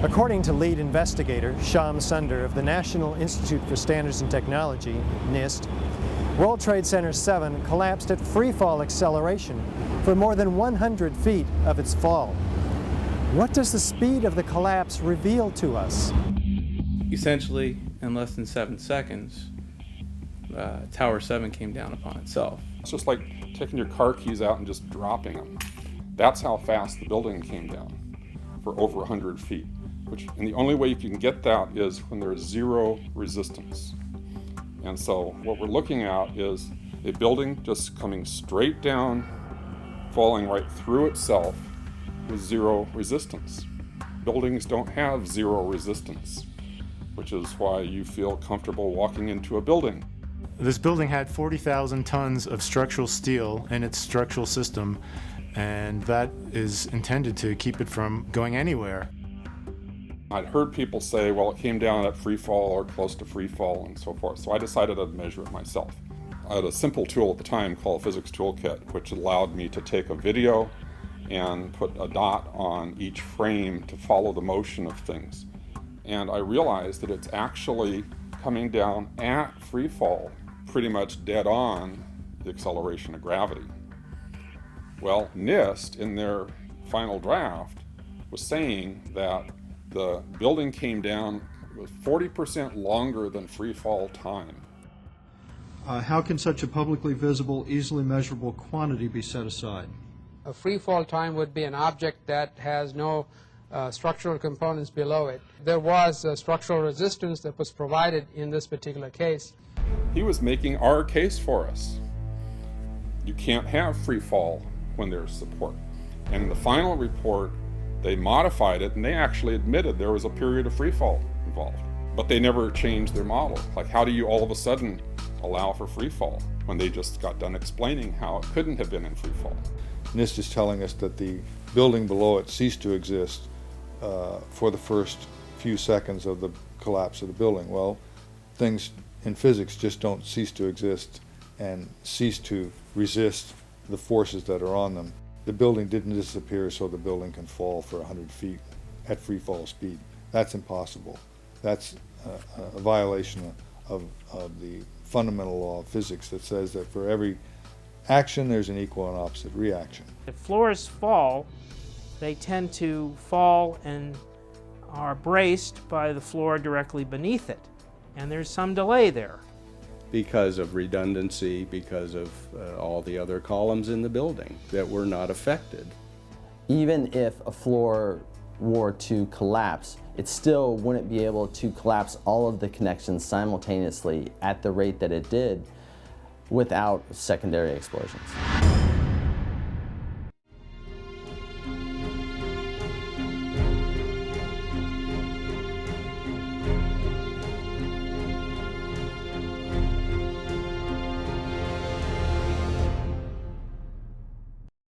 According to lead investigator Shyam Sunder of the National Institute for Standards and Technology, NIST, World Trade Center 7 collapsed at free-fall acceleration for more than 100 feet of its fall. What does the speed of the collapse reveal to us? Essentially, in less than 7 seconds, Tower 7 came down upon itself. It's just like taking your car keys out and just dropping them. That's how fast the building came down, for over 100 feet. And the only way you can get that is when there's zero resistance. And so what we're looking at is a building just coming straight down, falling right through itself with zero resistance. Buildings don't have zero resistance, which is why you feel comfortable walking into a building. This building had 40,000 tons of structural steel in its structural system, and that is intended to keep it from going anywhere. I'd heard people say, well, it came down at free fall or close to free fall and so forth, so I decided I'd measure it myself. I had a simple tool at the time called a physics toolkit, which allowed me to take a video and put a dot on each frame to follow the motion of things. And I realized that it's actually coming down at free fall, pretty much dead on the acceleration of gravity. Well, NIST, in their final draft, was saying that the building came down with 40% longer than free fall time. How can such a publicly visible, easily measurable quantity be set aside? A free fall time would be an object that has no structural components below it. There was a structural resistance that was provided in this particular case. He was making our case for us. You can't have free fall when there's support. And in the final report, they modified it, and they actually admitted there was a period of free fall involved. But they never changed their model. Like, how do you all of a sudden allow for free fall when they just got done explaining how it couldn't have been in free fall? NIST is telling us that the building below it ceased to exist for the first few seconds of the collapse of the building. Well, things in physics just don't cease to exist and cease to resist the forces that are on them. The building didn't disappear so the building can fall for 100 feet at free fall speed. That's impossible. That's a violation of the fundamental law of physics that says that for every action there's an equal and opposite reaction. If floors fall, they tend to fall and are braced by the floor directly beneath it, and there's some delay there. Because of redundancy, because of all the other columns in the building that were not affected. Even if a floor were to collapse, it still wouldn't be able to collapse all of the connections simultaneously at the rate that it did without secondary explosions.